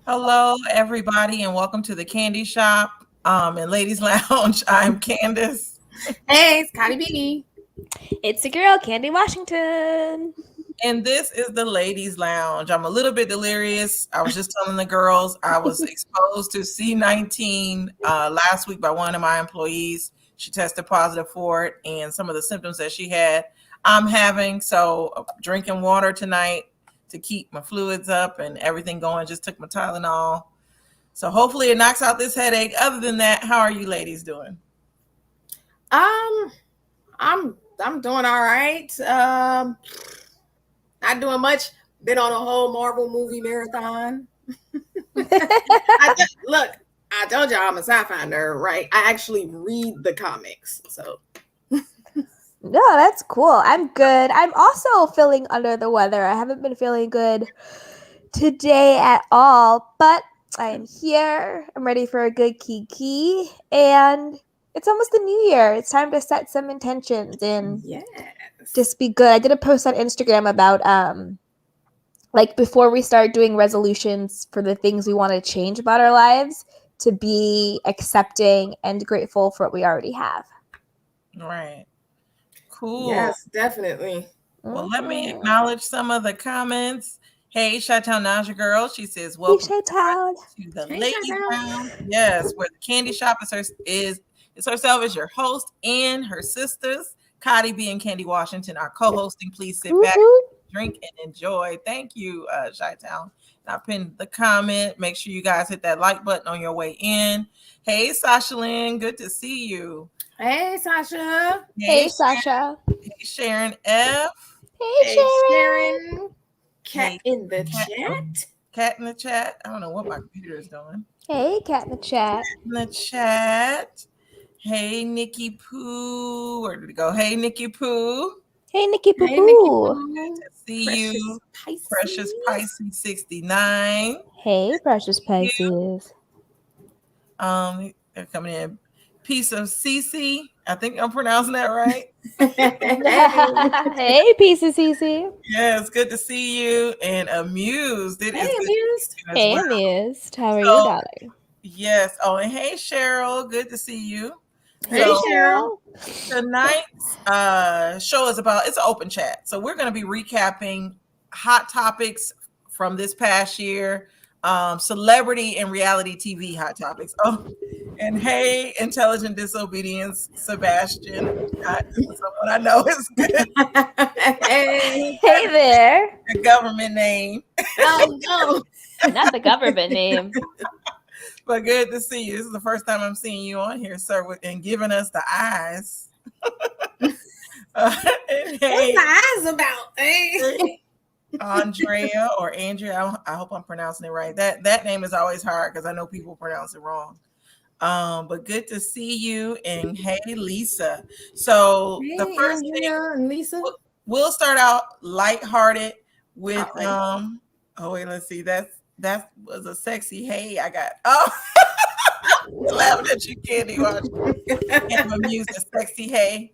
Hello, everybody, and welcome to the Candy Shop and Ladies Lounge. I'm Candace, Hey, it's Khadi B. It's the girl, Candy Washington. and this is the Ladies Lounge. I'm a little bit delirious. I was just telling the girls I was exposed to C19 last week by one of my employees. She tested positive for it, and some of the symptoms that she had, I'm having. So, drinking water tonight to keep my fluids up and everything going. Just took my Tylenol. So hopefully it knocks out this headache. Other than that, how are you ladies doing? Um, I'm doing all right. Not doing much. Been on a whole Marvel movie marathon. Look, I told y'all I'm a sci-fi nerd, right? I actually read the comics, so. No, that's cool. I'm good. I'm also feeling under the weather. I haven't been feeling good today at all, but I am here. I'm ready for a good kiki, and it's almost the new year. It's time to set some intentions and just be good. I did a post on Instagram about like before we start doing resolutions for the things we want to change about our lives, to be accepting and grateful for what we already have. Right. Cool. Yes, definitely. Well, let me acknowledge some of the comments. Hey, Chi-Town Naja girl. She says, welcome to the Ladies Lounge. Yes, where the Candy Shop is herself as your host and her sisters, Khadi B and Candy Washington, are co-hosting. Please sit back, drink, and enjoy. Thank you, Chi-Town. I pinned the comment. Make sure you guys hit that like button on your way in. Hey, Sasha Lynn. Good to see you. Hey, Sasha. Hey, Sasha. Hey, Sharon F. Hey, Sharon. Cat in the chat. Cat in the chat. I don't know what my computer is doing. Hey, cat in the chat. In the chat. Hey, Nikki Pooh. Where did it go? Hey, Nikki Pooh. Hey, Nikki Pooh. Hey, Nikki Pooh. Good to see you. Precious Pisces 69. Hey, Precious Pisces. They're coming in. Piece of Cece. I think I'm pronouncing that right. Hey, piece of Cece. Yes, good to see you. And Amused. It is Amused. Hey, Amused. How are you, darling? Yes. Oh, and hey, Cheryl. Good to see you. Hey, Cheryl. Tonight's show is it's an open chat. So we're going to be recapping hot topics from this past year, celebrity and reality TV hot topics. Oh, and hey, Intelligent Disobedience, Sebastian. Someone I know is good. Hey there. The government name. Oh, no. Not the government name. But good to see you. This is the first time I'm seeing you on here, sir, and giving us the eyes. What's the eyes about? Hey. Andrea or Andrea, I hope I'm pronouncing it right. That name is always hard because I know people pronounce it wrong. But good to see you. And hey, Lisa. So the first Andrea and Lisa. We'll start out lighthearted with oh wait, let's see. That was a sexy hey. I got laughing at you, Candy. I'm amused at sexy hey.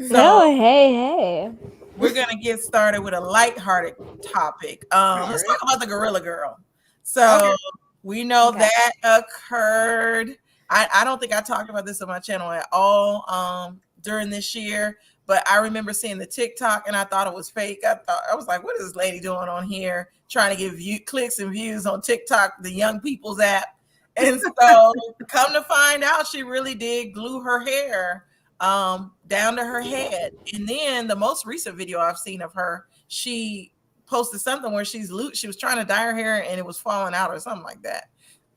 So hey. We're gonna get started with a lighthearted topic. Let's talk about the Gorilla Girl. So we know that occurred. I don't think I talked about this on my channel at all during this year, but I remember seeing the TikTok and I thought it was fake. I was like, what is this lady doing on here trying to get clicks and views on TikTok, the young people's app? And so come to find out, she really did glue her hair down to her head. And then the most recent video I've seen of her, she posted something where she was trying to dye her hair and it was falling out or something like that.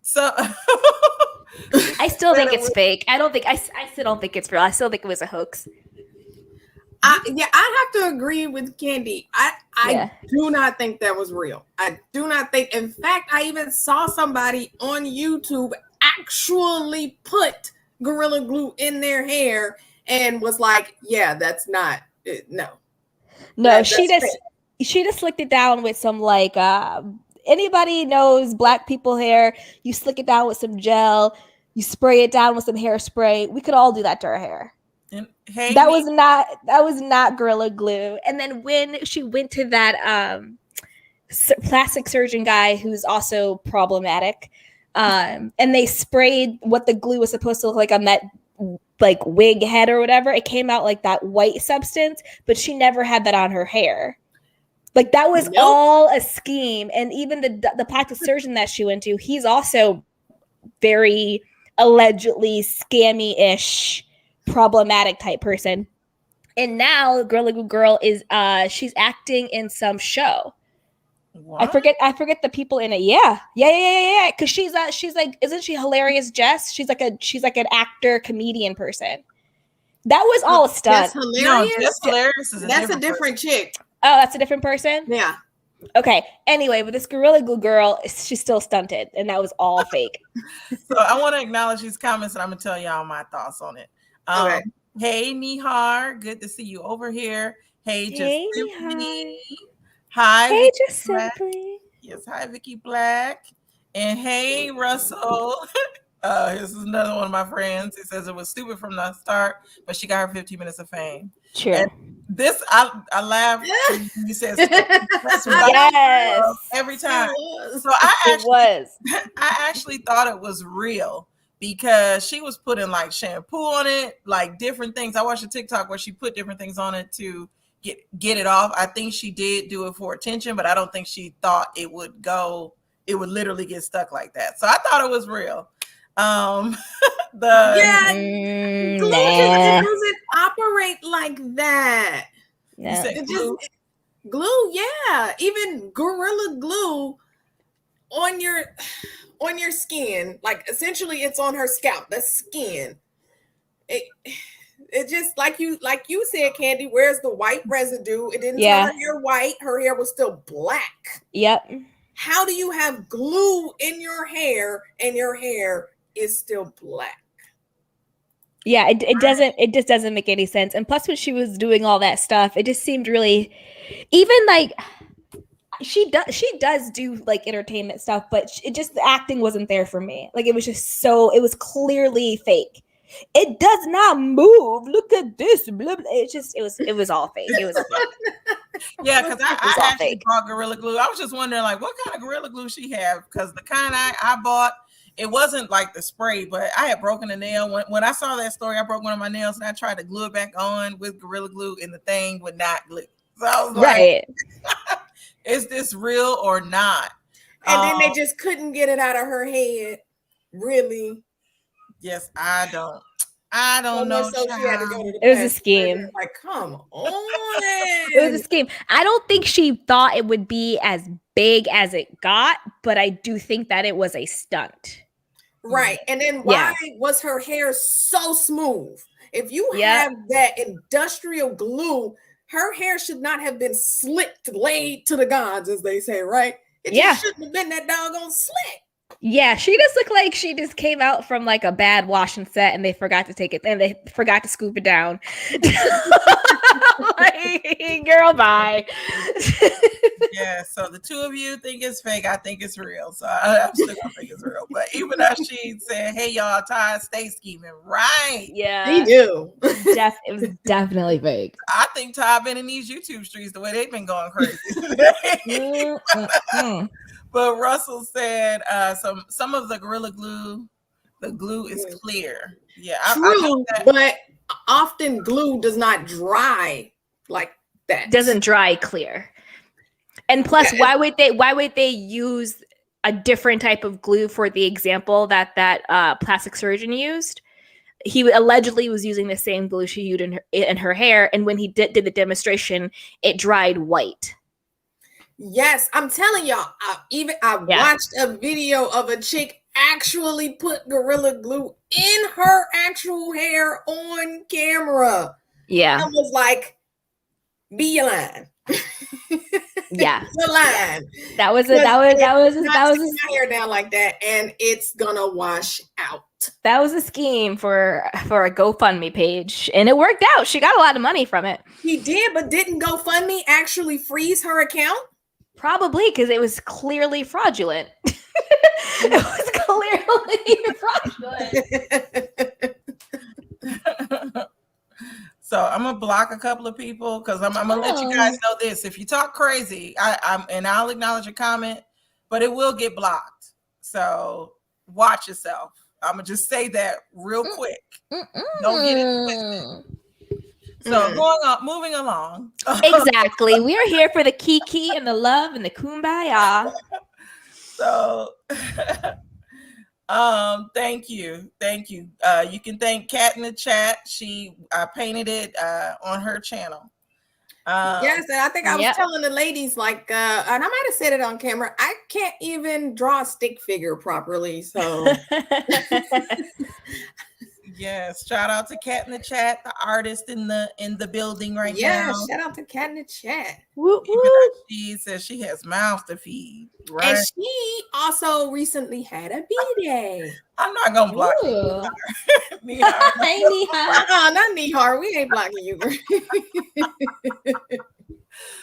So I still think it's fake. I still don't think it's real. I still think it was a hoax. I have to agree with Candy. I do not think that was real. I do not think. In fact, I even saw somebody on YouTube actually put Gorilla Glue in their hair and was like, "Yeah, that's not no." No, she just slicked it down with some like anybody knows black people hair. You slick it down with some gel. You spray it down with some hairspray. We could all do that to our hair. And, hey, that was not Gorilla Glue. And then when she went to that plastic surgeon guy who's also problematic. And they sprayed what the glue was supposed to look like on that like wig head or whatever. It came out like that white substance, but she never had that on her hair. Like that was all a scheme. And even the plastic surgeon that she went to, he's also very allegedly scammy-ish, problematic type person. And now Gorilla Glue Girl is she's acting in some show. What? I forget the people in it. Yeah. Because she's like, isn't she Hilarious Jess? She's like an actor comedian person. That was all a stunt. That's hilarious. No, Jess Hilarious is a different chick. Oh, that's a different person? Yeah. Okay. Anyway, but this Gorilla Glue Girl, she's still stunted, and that was all fake. So I want to acknowledge these comments, and I'm gonna tell y'all my thoughts on it. Okay. Hey, Nihar, good to see you over here. Hey, just Nihar. Hi. Hey, just simply. Yes, hi, Vicky Black. And hey, Russell. This is another one of my friends. He says it was stupid from the start, but she got her 15 minutes of fame. True. And this, I laughed when you said yes. every time. So I actually thought it was real because she was putting like shampoo on it, like different things. I watched a TikTok where she put different things on it to get it off. I think she did do it for attention, but I don't think she thought it would literally get stuck like that. So I thought it was real. Glue doesn't operate like that. No. Glue, yeah. Even Gorilla Glue on your skin, like essentially it's on her scalp, the skin. It just like you said, Candy, where's the white residue? It didn't turn her hair white. Her hair was still black. Yep. How do you have glue in your hair and your hair is still black? Yeah, it just doesn't make any sense. And plus when she was doing all that stuff, it just seemed really, even like she does do like entertainment stuff, but the acting wasn't there for me. Like it was it was clearly fake. It does not move. Look at this. Blah, blah. It was all fake. It was yeah, because I actually bought Gorilla Glue. I was just wondering like what kind of Gorilla Glue she have, because the kind I bought, it wasn't like the spray, but I had broken a nail. When I saw that story, I broke one of my nails and I tried to glue it back on with Gorilla Glue and the thing would not glue. So I was like, is this real or not? And then they just couldn't get it out of her head. Really? Yes, I don't know. So she had to go to the it was a scheme. Like, come on. It was a scheme. I don't think she thought it would be as big as it got, but I do think that it was a stunt. Right. And then why was her hair so smooth? If you have that industrial glue, her hair should not have been slicked, laid to the gods, as they say, right? It just shouldn't have been that doggone slick. Yeah, she just looked like she just came out from like a bad washing set and they forgot to take it and they forgot to scoop it down. Like, girl, bye. Yeah, so the two of you think it's fake. I think it's real. So I'm still gonna think it's real. But even though she said, hey, y'all, Ty, stay scheming. Right. Yeah. They do. It was definitely fake. I think Ty been in these YouTube streets the way they've been going crazy. But Russell said some of the Gorilla Glue, the glue is clear. Yeah, true, but often glue does not dry like that. Doesn't dry clear. And plus, why would they use a different type of glue for the example that plastic surgeon used? He allegedly was using the same glue she used in her hair, and when he did the demonstration, it dried white. Yes, I'm telling y'all. I watched a video of a chick actually put Gorilla Glue in her actual hair on camera. Yeah, I was like, "Be your line." Yeah, the line. That was my hair down like that, and it's gonna wash out. That was a scheme for a GoFundMe page, and it worked out. She got a lot of money from it. He did, but didn't GoFundMe actually freeze her account? Probably because it was clearly fraudulent. It was clearly fraudulent. So I'm gonna block a couple of people because I'm gonna let you guys know this. If you talk crazy, I'll acknowledge your comment, but it will get blocked. So watch yourself. I'm gonna just say that real quick. Don't get it twisted. So moving along. Exactly. We are here for the kiki and the love and the kumbaya. So thank you. You can thank Kat in the chat. I painted it on her channel. Yes, and I think I was telling the ladies, like, and I might have said it on camera, I can't even draw a stick figure properly. So yes, shout out to Kat in the chat, the artist in the building right now. Yeah, shout out to Kat in the chat. She says she has mouths to feed, right? And she also recently had a B-Day. I'm not gonna block you. Nihar. Not Nihar. We ain't blocking you.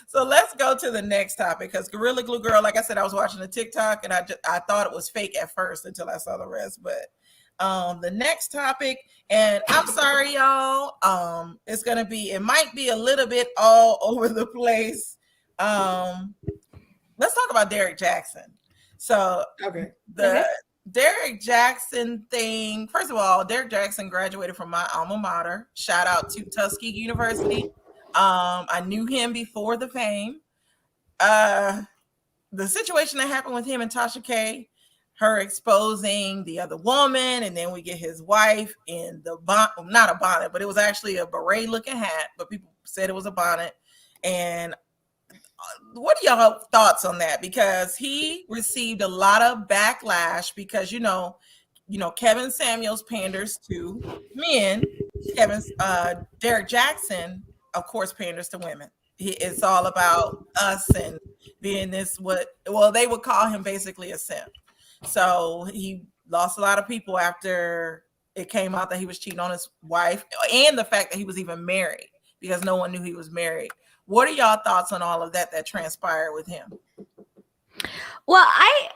So let's go to the next topic, because Gorilla Glue Girl, like I said, I was watching the TikTok and I thought it was fake at first until I saw the rest. But the next topic, and I'm sorry, y'all, it might be a little bit all over the place. Let's talk about Derrick Jackson. So Derrick Jackson thing. First of all, Derrick Jackson graduated from my alma mater. Shout out to Tuskegee University. I knew him before the fame. The situation that happened with him and Tasha K, her exposing the other woman, and then we get his wife in the not a bonnet, but it was actually a beret looking hat, but people said it was a bonnet. And what are y'all thoughts on that? Because he received a lot of backlash because, Kevin Samuels panders to men. Derrick Jackson, of course, panders to women. It's all about us and being they would call him basically a simp. So he lost a lot of people after it came out that he was cheating on his wife, and the fact that he was even married, because no one knew he was married. What are y'all thoughts on all of that transpired with him? Well, I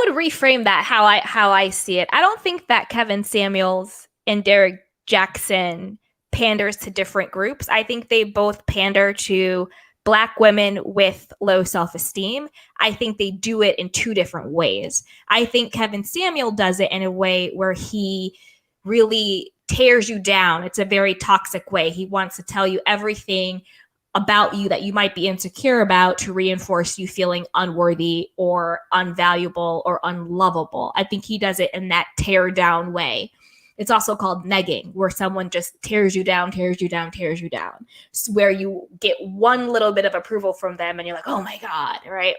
would reframe that how I see it. I don't think that Kevin Samuels and Derrick Jackson panders to different groups. I think they both pander to Black women with low self-esteem. I think they do it in two different ways. I think Kevin Samuel does it in a way where he really tears you down. It's a very toxic way. He wants to tell you everything about you that you might be insecure about to reinforce you feeling unworthy or unvaluable or unlovable. I think he does it in that tear down way. It's also called negging, where someone just tears you down, so where you get one little bit of approval from them and you're like, oh my God, right?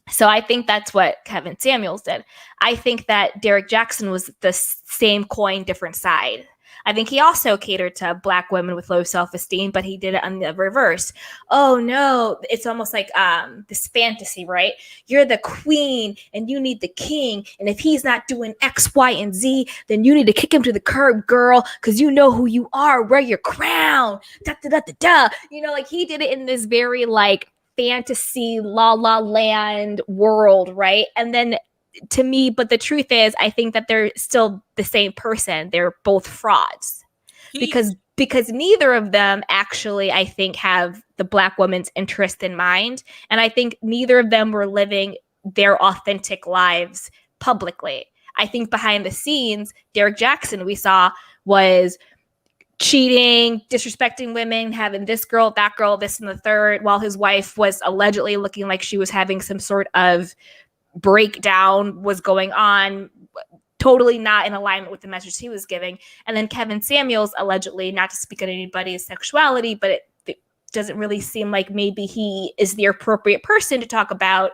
So I think that's what Kevin Samuels did. I think that Derrick Jackson was the same coin, different side. I think he also catered to Black women with low self-esteem, but he did it on the reverse. Oh no, it's almost like this fantasy, right? You're the queen and you need the king. And if he's not doing X, Y, and Z, then you need to kick him to the curb, girl, because you know who you are. Wear your crown. Da, da, da, da, da. Like he did it in this very like fantasy La La Land world, right? And then to me, but the truth is, I think that they're still the same person. They're both frauds because neither of them actually, I think, have the Black woman's interest in mind. And I think neither of them were living their authentic lives publicly. I think behind the scenes, Derrick Jackson, we saw, was cheating, disrespecting women, having this girl, that girl, this and the third, while his wife was allegedly looking like she was having some sort of breakdown was going on, totally not in alignment with the message he was giving. And then Kevin Samuels, allegedly, not to speak on anybody's sexuality, but it doesn't really seem like maybe he is the appropriate person to talk about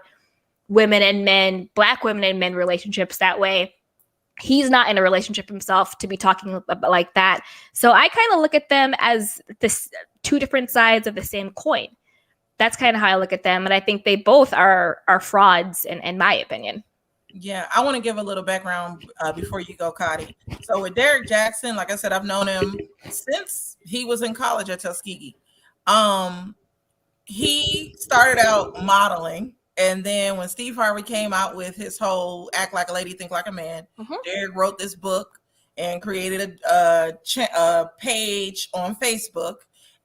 women and men, Black women and men relationships that way. He's not in a relationship himself to be talking like that. So I kind of look at them as this two different sides of the same coin. That's kind of how I look at them. And I think they both are frauds in my opinion. Yeah, I want to give a little background before you go, Khadi. So with Derrick Jackson, like I said, I've known him since he was in college at Tuskegee. He started out modeling. And then when Steve Harvey came out with his whole act like a lady, think like a man, Derrick wrote this book. and created a page on Facebook.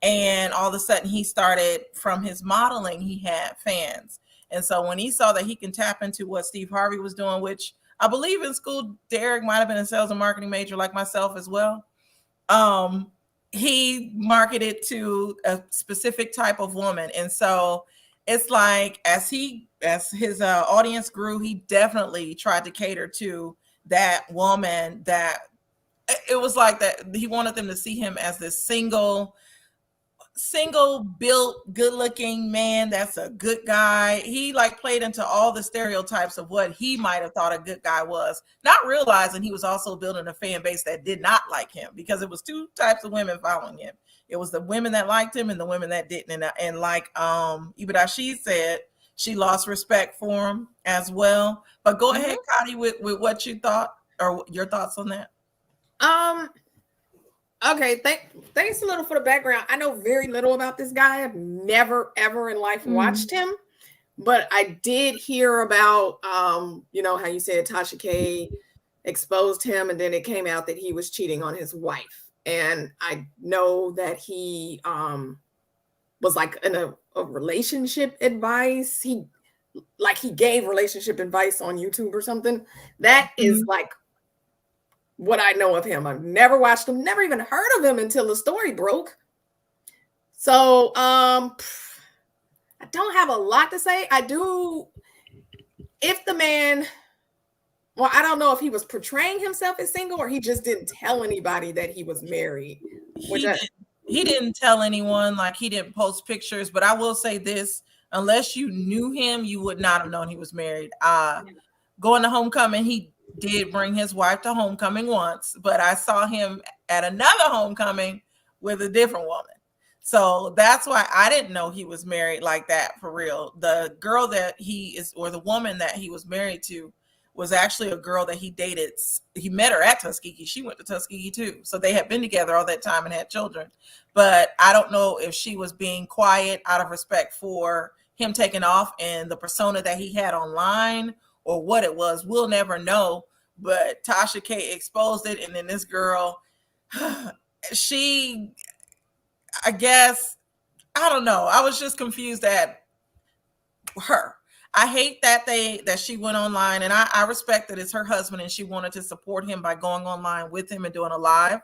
And all of a sudden he started, from his modeling, he had fans. And so when he saw that he can tap into what Steve Harvey was doing, which I believe in school, Derrick might have been a sales and marketing major like myself as well. He marketed to a specific type of woman. And so it's like, as his audience grew, he definitely tried to cater to that woman. That it was like that he wanted them to see him as this single built, good looking man that's a good guy. He like played into all the stereotypes of what he might have thought a good guy was, not realizing he was also building a fan base that did not like him, because it was two types of women following him. It was the women that liked him and the women that didn't. And like Ibadashi said, she lost respect for him as well. But go ahead, Khadi, with what you thought, or your thoughts on that. Okay, thanks a little for the background. I know very little about this guy. I've never, ever in life watched him. But I did hear about, how you said Tasha K exposed him, and then it came out that he was cheating on his wife. And I know that he was like in a relationship advice. He gave relationship advice on YouTube or something. That is like what I know of him. I've never watched him, never even heard of him until the story broke. So I don't have a lot to say. I do, if the man, well, I don't know if he was portraying himself as single or he just didn't tell anybody that he was married. He didn't tell anyone, like he didn't post pictures, but I will say this, unless you knew him, you would not have known he was married. Going to homecoming, he did bring his wife to homecoming once, but I saw him at another homecoming with a different woman. So that's why I didn't know he was married like that for real. The girl that he is, or the woman that he was married to, was actually a girl that he dated. He met her at Tuskegee. She went to Tuskegee too. So they had been together all that time and had children. But I don't know if she was being quiet out of respect for him taking off and the persona that he had online, or what it was. We'll never know. But Tasha K exposed it. And then this girl, she, I guess, I don't know. I was just confused at her. I hate that she went online, and I respect that it's her husband and she wanted to support him by going online with him and doing a live.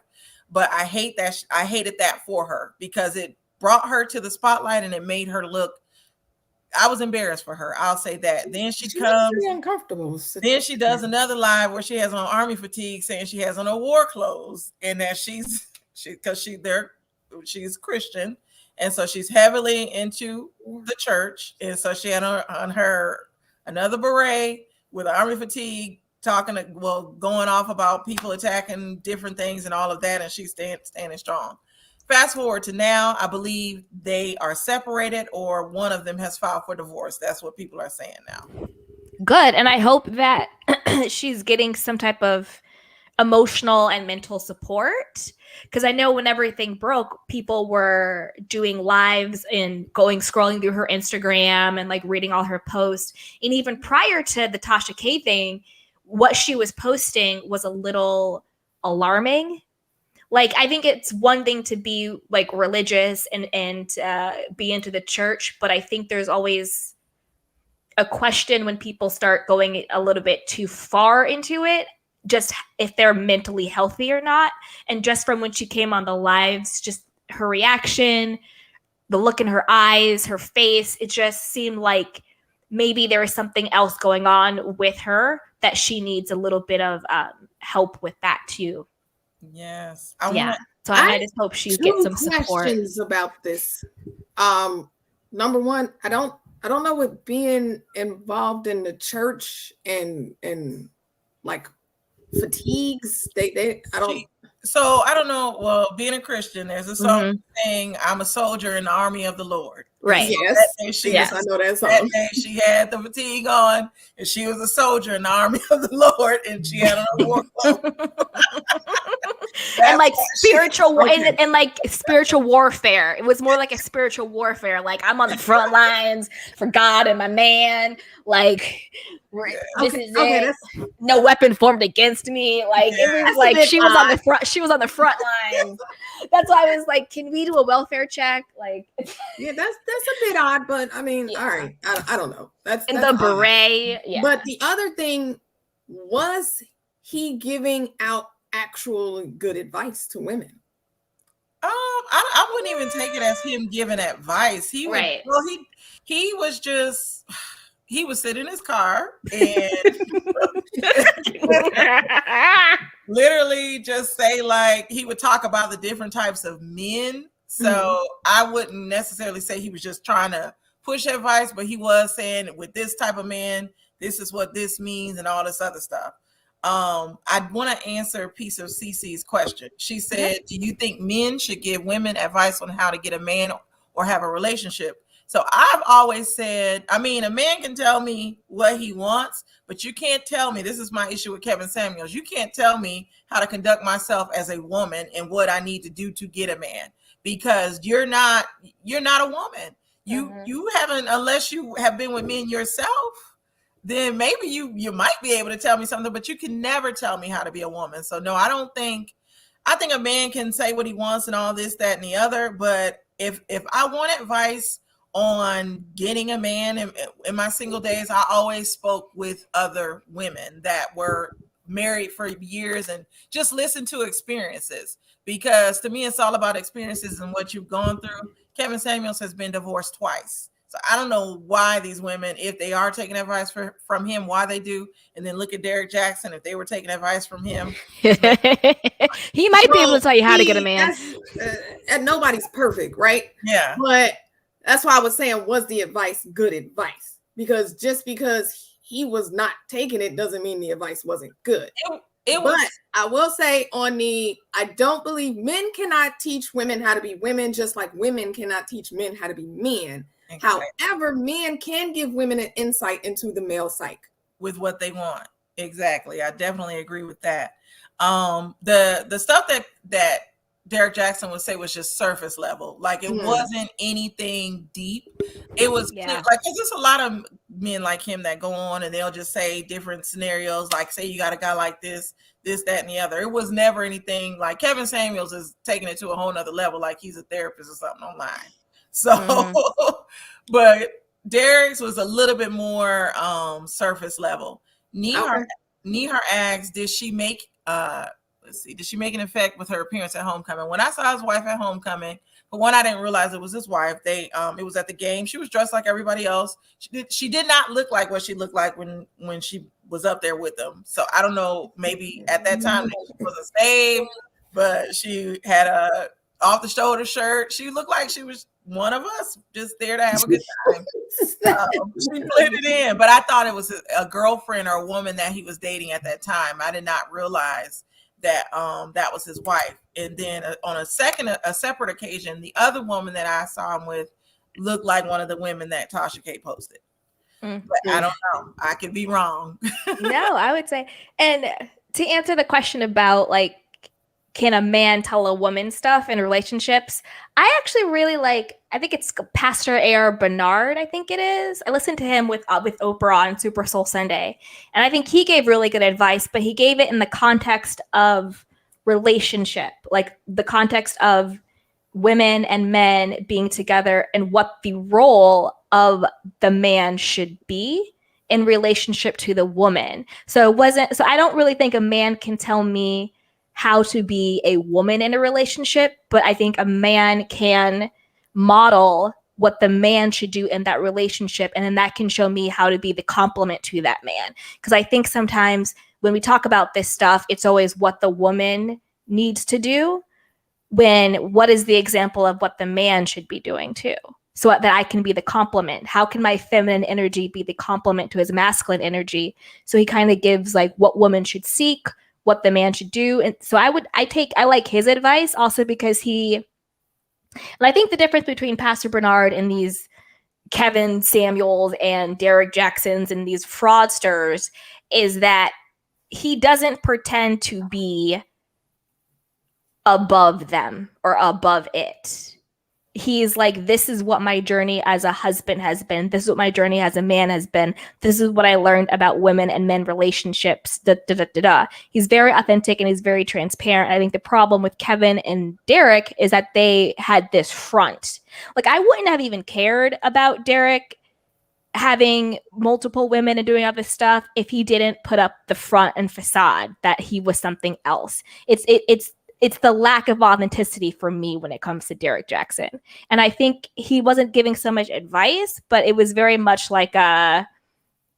But I hated that for her, because it brought her to the spotlight and it made her look, I was embarrassed for her. I'll say that. Then she comes uncomfortable. Then she does another live where she has on army fatigue, saying she has on her war clothes, and that she's Christian. And so she's heavily into the church. And so she had on her another beret with army fatigue, going off about people attacking different things and all of that. And she's standing strong. Fast forward to now, I believe they are separated, or one of them has filed for divorce. That's what people are saying now. Good. And I hope that she's getting some type of emotional and mental support, because I know when everything broke, people were doing lives and scrolling through her Instagram and like reading all her posts. And even prior to the Tasha K thing, what she was posting was a little alarming. Like, I think it's one thing to be like religious and be into the church, but I think there's always a question when people start going a little bit too far into it, just if they're mentally healthy or not. And just from when she came on the lives, just her reaction, the look in her eyes, her face, it just seemed like maybe there was something else going on with her that she needs a little bit of help with that too. Yes. So I just hope she gets some support. Questions about this. Number one, I don't know what being involved in the church and like fatigues. I don't know. Well, being a Christian, there's a song saying, "I'm a soldier in the army of the Lord." Right. Yes, I know that song. That day she had the fatigue on, and she was a soldier in the army of the Lord, and she had on a war clothes. and like spiritual and like spiritual warfare. It was more like a spiritual warfare. Like I'm on the front lines for God and my man. Like this is it. No weapon formed against me. Like it was like she was on the front. She was on the front lines. That's why I was like, can we do a welfare check? Like, yeah, that's a bit odd, but I mean, all right, I don't know. That's the odd. beret. Yeah. But the other thing was he giving out actual good advice to women. I wouldn't even take it as him giving advice. He was just he would sit in his car and literally just say, like, he would talk about the different types of men. So I wouldn't necessarily say he was just trying to push advice, but he was saying with this type of man, this is what this means and all this other stuff. I want to answer a piece of Cece's question. She said, do you think men should give women advice on how to get a man or have a relationship? So I've always said, I mean, a man can tell me what he wants, but you can't tell me, this is my issue with Kevin Samuels, you can't tell me how to conduct myself as a woman and what I need to do to get a man, because you're not a woman. You haven't, unless you have been with men yourself, then maybe you might be able to tell me something, but you can never tell me how to be a woman. So no, I think a man can say what he wants and all this, that, and the other. But if I want advice on getting a man in my single days, I always spoke with other women that were married for years and just listened to experiences, because to me, it's all about experiences and what you've gone through. Kevin Samuels has been divorced twice. So I don't know why these women, if they are taking advice from him, why they do. And then look at Derrick Jackson, if they were taking advice from him. He might be able to tell you how to get a man. And nobody's perfect, right? Yeah. But that's why I was saying, was the advice good advice? Because just because he was not taking it doesn't mean the advice wasn't good. But I will say I don't believe men cannot teach women how to be women, just like women cannot teach men how to be men. Exactly. However, men can give women an insight into the male psyche with what they want. Exactly. I definitely agree with that. The stuff that Derrick Jackson would say was just surface level. Like it wasn't anything deep. It was like, there's just a lot of men like him that go on and they'll just say different scenarios. Like, say you got a guy like this, that, and the other. It was never anything like Kevin Samuels is taking it to a whole nother level. Like he's a therapist or something online. So, but Derrick's was a little bit more surface level. Nihar asks, did she make an effect with her appearance at homecoming? When I saw his wife at homecoming, but one, I didn't realize it was his wife. It was at the game. She was dressed like everybody else. She did not look like what she looked like when she was up there with them. So I don't know, maybe at that time she wasn't saved, but she had a off the shoulder shirt. She looked like she was one of us, just there to have a good time. She put it in, but I thought it was a girlfriend or a woman that he was dating at that time. I did not realize that that was his wife. And then on a separate occasion, the other woman that I saw him with looked like one of the women that Tasha K posted. But I don't know. I could be wrong. No, I would say, and to answer the question about like, can a man tell a woman stuff in relationships? I actually really I think it's Pastor A.R. Bernard, I think it is. I listened to him with Oprah on Super Soul Sunday. And I think he gave really good advice, but he gave it in the context of relationship, like the context of women and men being together and what the role of the man should be in relationship to the woman. So I don't really think a man can tell me how to be a woman in a relationship, but I think a man can model what the man should do in that relationship, and then that can show me how to be the complement to that man. Because I think sometimes when we talk about this stuff, it's always what the woman needs to do, when what is the example of what the man should be doing too, so that I can be the complement. How can my feminine energy be the complement to his masculine energy? So he kind of gives like what women should seek, what the man should do. And so I like his advice also because and I think the difference between Pastor Bernard and these Kevin Samuels and Derrick Jacksons and these fraudsters is that he doesn't pretend to be above them or above it. He's like, this is what my journey as a husband has been. This is what my journey as a man has been. This is what I learned about women and men relationships. He's very authentic and he's very transparent. I think the problem with Kevin and Derrick is that they had this front. Like, I wouldn't have even cared about Derrick having multiple women and doing all this stuff if he didn't put up the front and facade that he was something else. It's the lack of authenticity for me when it comes to Derrick Jackson. And I think he wasn't giving so much advice, but it was very much like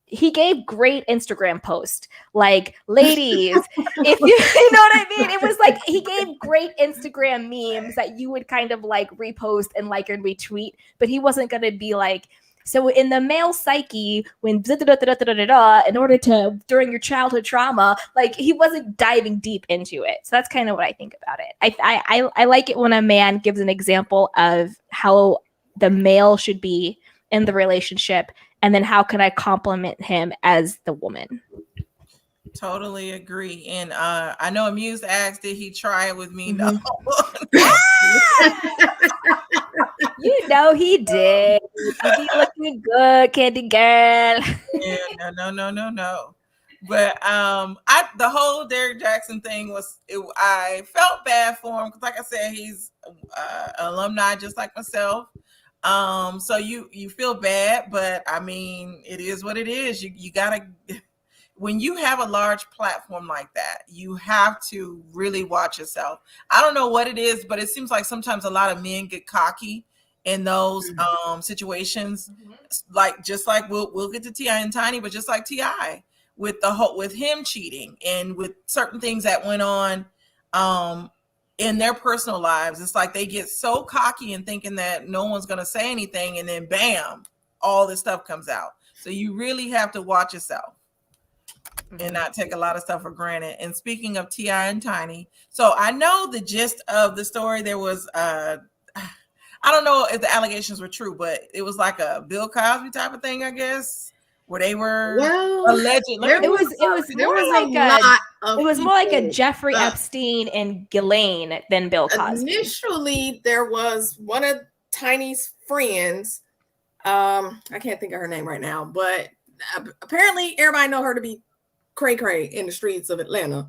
he gave great Instagram posts. Like, ladies, if you know what I mean? It was like he gave great Instagram memes that you would kind of like repost and like and retweet, but he wasn't going to be like, so in the male psyche, when in order to, during your childhood trauma, like he wasn't diving deep into it. So that's kind of what I think about it. I like it when a man gives an example of how the male should be in the relationship, and then how can I compliment him as the woman. Totally agree. And I know Amuse asked, did he try it with me? Mm-hmm. No. You know he did. You be looking good, candy girl. Yeah, no. But the whole Derrick Jackson thing I felt bad for him because, like I said, he's alumni just like myself. So you feel bad, but I mean, it is what it is. You gotta. When you have a large platform like that, you have to really watch yourself. I don't know what it is, but it seems like sometimes a lot of men get cocky in those situations. Like, just like we'll get to T.I. and Tiny, but just like T.I. with him cheating and with certain things that went on in their personal lives, it's like they get so cocky and thinking that no one's going to say anything, and then bam, all this stuff comes out. So you really have to watch yourself and not take a lot of stuff for granted. And speaking of T.I. and Tiny, so I know the gist of the story. There was I don't know if the allegations were true, but it was like a Bill Cosby type of thing, I guess, where they were allegedly. It was more like a Jeffrey Epstein and Ghislaine than Bill Cosby. Initially, there was one of Tiny's friends. I can't think of her name right now, but apparently everybody know her to be cray cray in the streets of Atlanta.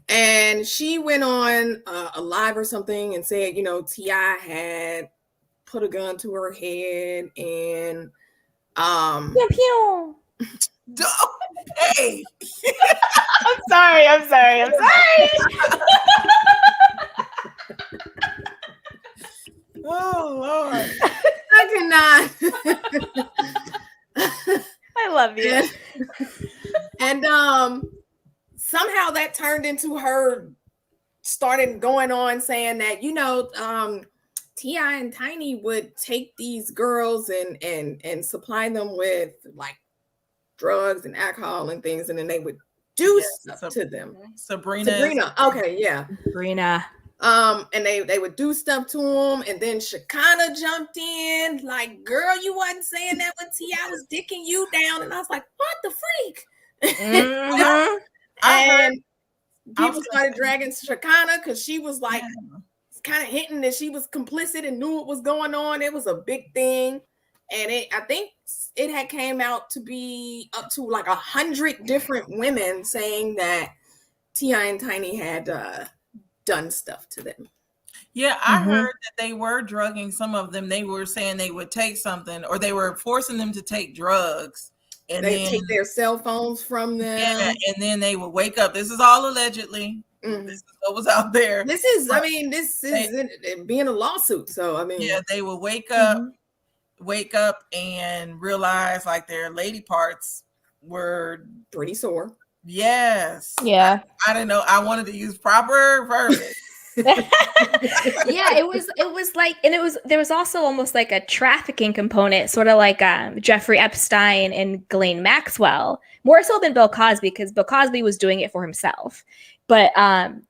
And she went on a live or something and said, T.I. had put a gun to her head and pew, pew. Hey. I'm sorry. Oh Lord. I cannot. I love you. And somehow that turned into her started going on saying that, T.I. and Tiny would take these girls and supply them with like drugs and alcohol and things, and then they would do stuff to them. Sabrina. Okay, yeah. Sabrina. And they would do stuff to them, and then Shekinah jumped in like, girl, you wasn't saying that when T.I. was dicking you down. And I was like, what the freak? Mm-hmm. And people started dragging Shekinah because she was like kind of hinting that she was complicit and knew what was going on. It was a big thing. And I think it had came out to be up to like 100 different women saying that T.I. and Tiny had done stuff to them. Yeah, I heard that they were drugging some of them. They were saying they would take something, or they were forcing them to take drugs. And they take their cell phones from them. Yeah, and then they would wake up. This is all allegedly. This is what was out there. This is being a lawsuit. So I mean, yeah, they would wake up and realize like their lady parts were pretty sore. Yes. Yeah. I didn't know. I wanted to use proper verbiage. Yeah, it was like, and there was also almost like a trafficking component, sort of like Jeffrey Epstein and Ghislaine Maxwell, more so than Bill Cosby, because Bill Cosby was doing it for himself. But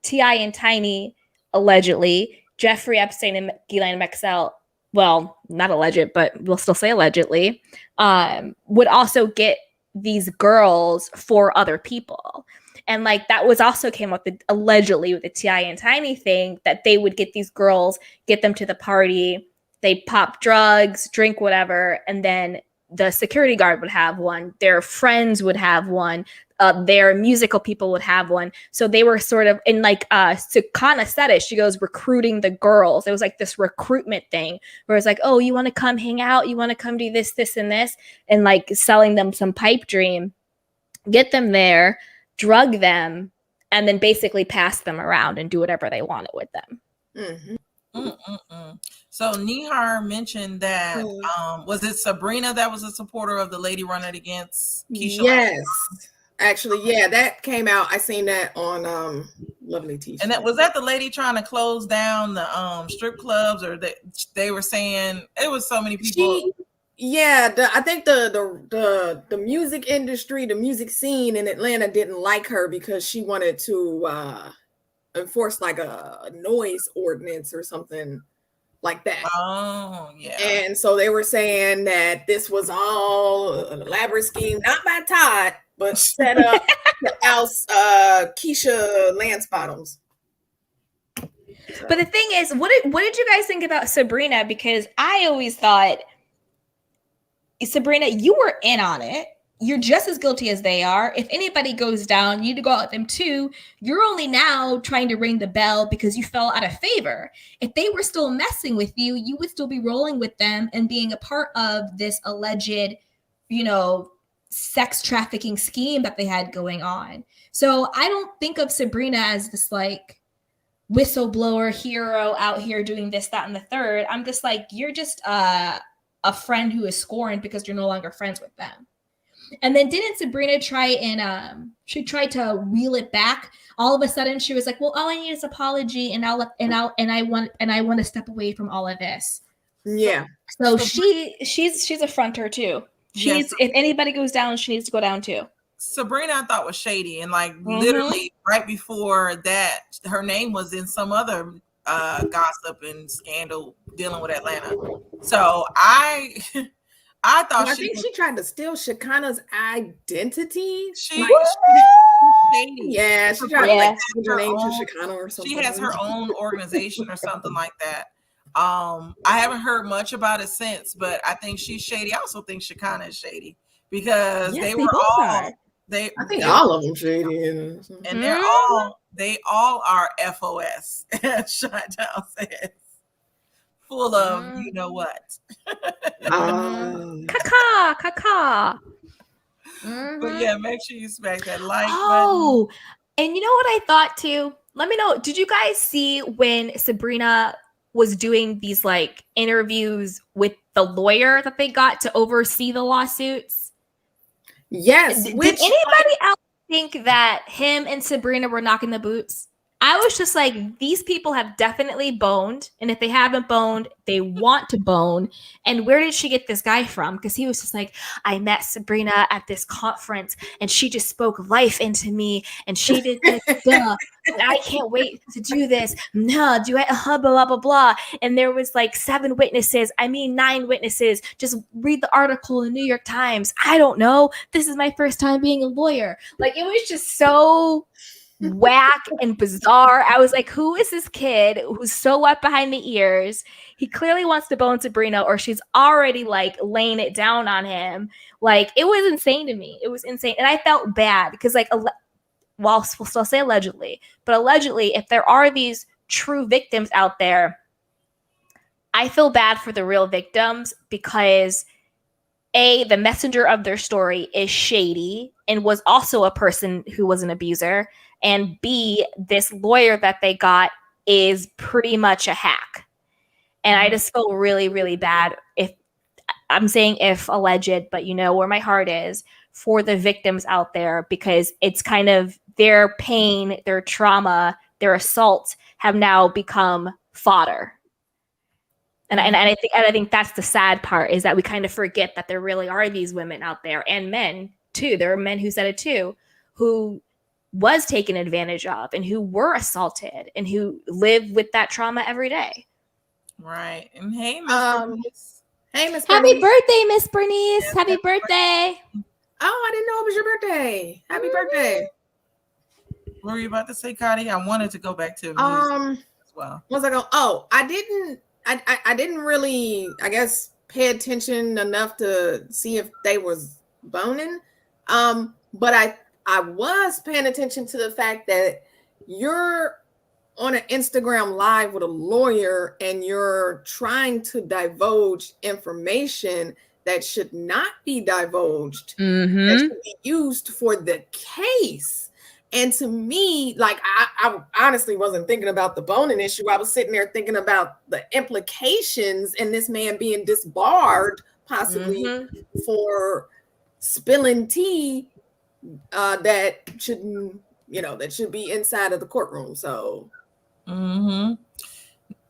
T.I. and Tiny, allegedly, Jeffrey Epstein and Ghislaine Maxwell, well, not alleged, but we'll still say allegedly, would also get these girls for other people. And like that was also came up with allegedly with the T.I. and Tiny thing, that they would get these girls, get them to the party, they pop drugs, drink whatever, and then the security guard would have one, their friends would have one, their musical people would have one. So they were sort of in like Sukana said it, she goes recruiting the girls. It was like this recruitment thing where it's like, oh, you want to come hang out, you want to come do this, this, and this, and like selling them some pipe dream, get them there, drug them, and then basically pass them around and do whatever they wanted with them. Mm-hmm. So Nihar mentioned that was it Sabrina that was a supporter of the lady running against Keisha? Yes, actually, yeah, that came out. I seen that on Lovely T-shirt. And that was that the lady trying to close down the strip clubs, or that they were saying it was so many people. I think the music industry, the music scene in Atlanta didn't like her because she wanted to enforce like a noise ordinance or something like that. Oh, yeah. And so they were saying that this was all an elaborate scheme, not by Todd, but set up to oust Keisha Lance Bottoms. But the thing is, what did you guys think about Sabrina? Because I always thought, Sabrina, you were in on it. You're just as guilty as they are. If anybody goes down, you need to go out with them too. You're only now trying to ring the bell because you fell out of favor. If they were still messing with you, you would still be rolling with them and being a part of this alleged, sex trafficking scheme that they had going on. So I don't think of Sabrina as this like whistleblower hero out here doing this, that, and the third. I'm just like, you're just a friend who is scorned because you're no longer friends with them. And then didn't Sabrina try and she tried to reel it back? All of a sudden she was like, well, all I need is apology and I want to step away from all of this. Yeah. So she's a fronter too. If anybody goes down, she needs to go down too. Sabrina I thought was shady, and like literally right before that, her name was in some other gossip and scandal dealing with Atlanta. So I thought I think she tried to steal Shekinah's identity. She tried to like her name to Shekinah or something. She has her own organization or something like that. I haven't heard much about it since, but I think she's shady. I also think Shekinah is shady because I think all of them shady, and they all are FOS. Shotdown says. Full of you know what. Caca. But yeah, make sure you smack that like button. And you know what I thought too? Let me know. Did you guys see when Sabrina was doing these like interviews with the lawyer that they got to oversee the lawsuits? Yes. Did anybody else think that him and Sabrina were knocking the boots? I was just like, these people have definitely boned. And if they haven't boned, they want to bone. And where did she get this guy from? Because he was just like, I met Sabrina at this conference and she just spoke life into me. And she did this, and I can't wait to do this. No, blah, blah, blah, blah. And there was like 9 witnesses. Just read the article in the New York Times. I don't know. This is my first time being a lawyer. Like, it was just so whack and bizarre. I was like, who is this kid who's so wet behind the ears? He clearly wants to bone Sabrina, or she's already like laying it down on him. Like, it was insane to me. It was insane. And I felt bad because like, we'll still say allegedly, but allegedly, if there are these true victims out there, I feel bad for the real victims because A, the messenger of their story is shady and was also a person who was an abuser. And B, this lawyer that they got is pretty much a hack. And I just feel really, really bad if alleged, but you know where my heart is for the victims out there, because it's kind of their pain, their trauma, their assaults have now become fodder. And I think that's the sad part, is that we kind of forget that there really are these women out there, and men too. There are men who said it too, who was taken advantage of and who were assaulted and who live with that trauma every day. Right. And hey, Miss Bernice. Happy birthday, Miss Bernice. Happy birthday. Oh, I didn't know it was your birthday. Happy birthday. What were you about to say, Khadi? I wanted to go back to music as well. Was I go? Oh, I didn't really, I guess, pay attention enough to see if they was boning. But I was paying attention to the fact that you're on an Instagram live with a lawyer and you're trying to divulge information that should not be divulged, that should be used for the case. And to me, like, I honestly wasn't thinking about the boning issue. I was sitting there thinking about the implications and this man being disbarred possibly for spilling tea that shouldn't, that should be inside of the courtroom. So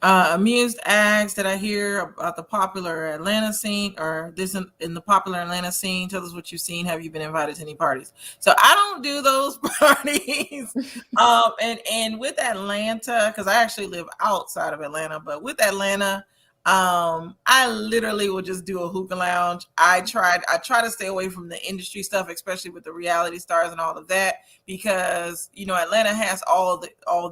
Amused asks, did I hear about the popular Atlanta scene, or this in the popular Atlanta scene? Tell us what you've seen. Have you been invited to any parties? So I don't do those parties. And with Atlanta, because I actually live outside of Atlanta, but with Atlanta, I literally will just do a hookah lounge. I try to stay away from the industry stuff, especially with the reality stars and all of that, because Atlanta has all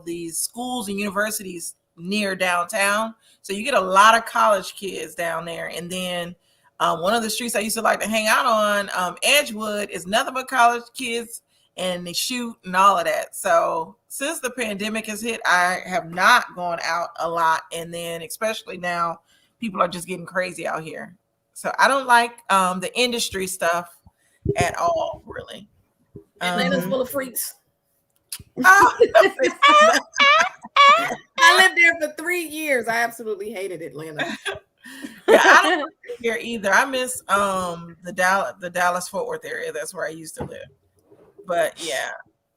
these schools and universities near downtown, so you get a lot of college kids down there. And then one of the streets I used to like to hang out on, Edgewood, is nothing but college kids, and they shoot and all of that. So since the pandemic has hit, I have not gone out a lot, and then especially now people are just getting crazy out here. So I don't like the industry stuff at all, really. Atlanta's full of freaks. I lived there for 3 years. I absolutely hated Atlanta. Yeah, I don't live here either. I miss the Dallas Fort Worth area. That's where I used to live. But yeah,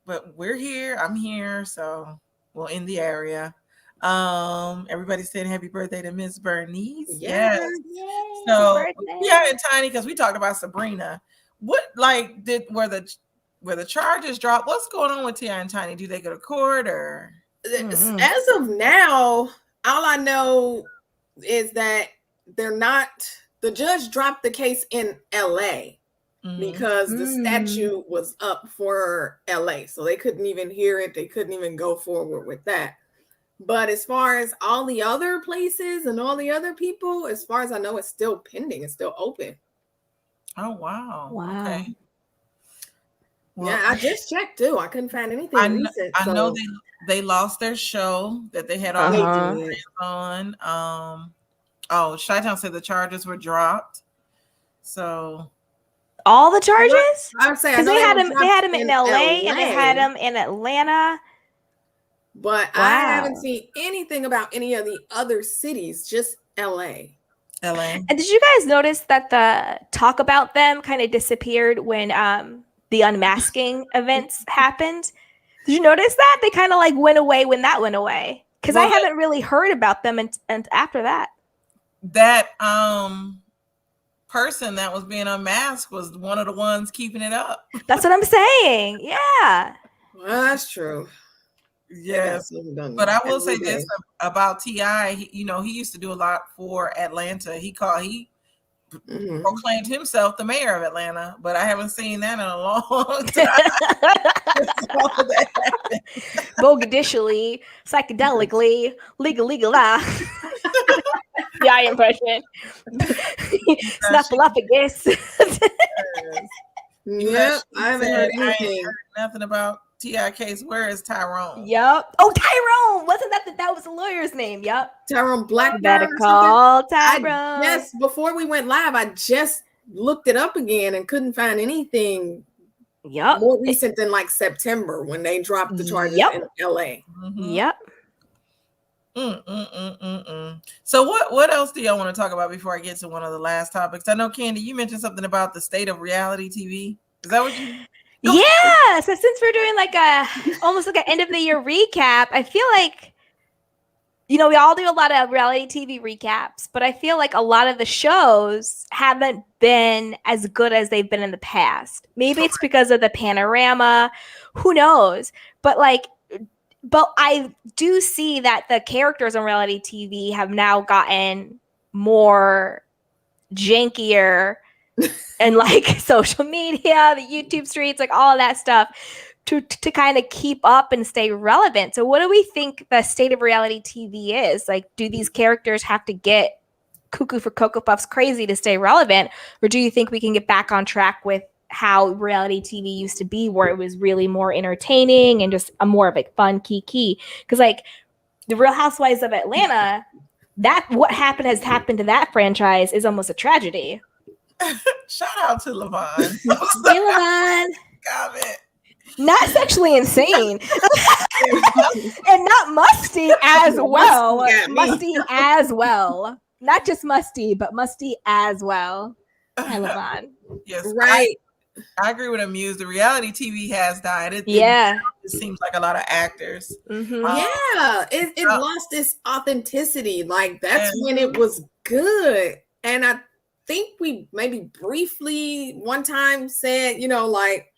but we're here. I'm here, so we're in the area. Everybody saying happy birthday to Miss Bernice. Yes. So yeah, and Tiny, because we talked about Sabrina. What were the charges dropped? What's going on with T.I. and Tiny? Do they go to court or? As of now, all I know is that they're not. The judge dropped the case in LA because the statute was up for LA, so they couldn't even hear it. They couldn't even go forward with that. But as far as all the other places and all the other people, as far as I know, it's still pending. It's still open. Oh wow! Okay. Well, yeah, I just checked too. I couldn't find anything recent. I know they lost their show that they had on. Chi-Town said the charges were dropped. So all the charges? I would say because they had him in LA and they had him in Atlanta. But I haven't seen anything about any of the other cities, just LA. And did you guys notice that the talk about them kind of disappeared when the unmasking events happened? Did you notice that? They kind of like went away when that went away. Because I haven't really heard about them and after that. That person that was being unmasked was one of the ones keeping it up. That's what I'm saying. Yeah. Well, that's true. Yes, but I will say this about T.I. He used to do a lot for Atlanta. He proclaimed himself the mayor of Atlanta, but I haven't seen that in a long time. Bogadishly, psychedelically, legal. Yeah, impression. Snuffleupagus. Yeah, I haven't heard anything. Nothing about T.I. case. Where is Tyrone? Yep. Oh, Tyrone. Wasn't that was the lawyer's name? Yep. Tyrone Blackburn. Better call Tyrone. Yes, before we went live, I just looked it up again and couldn't find anything more recent than like September when they dropped the charges in LA. Yep. So what else do y'all want to talk about before I get to one of the last topics? I know, Candy, you mentioned something about the state of reality TV. Is that what you? Yeah. So since we're doing like almost like an end of the year recap, I feel like, we all do a lot of reality TV recaps, but I feel like a lot of the shows haven't been as good as they've been in the past. Maybe it's because of the panorama, who knows? But I do see that the characters on reality TV have now gotten more jankier and like social media, the YouTube streets, like all of that stuff. to kind of keep up and stay relevant. So what do we think the state of reality TV is? Like, do these characters have to get cuckoo for Cocoa Puffs crazy to stay relevant? Or do you think we can get back on track with how reality TV used to be, where it was really more entertaining and just a more of a fun key? Because like the Real Housewives of Atlanta, that what happened has happened to that franchise is almost a tragedy. Shout out to Levon. Hey, Levon. Comment. Not sexually insane. And not musty as well. Musty as well. Not just musty, but musty as well. Hi, Levon. Yes. Right. I agree with Amuse. The reality TV has died. It seems like a lot of actors. Mm-hmm. It lost its authenticity. Like, that's when it was good. And I think we maybe briefly one time said, like,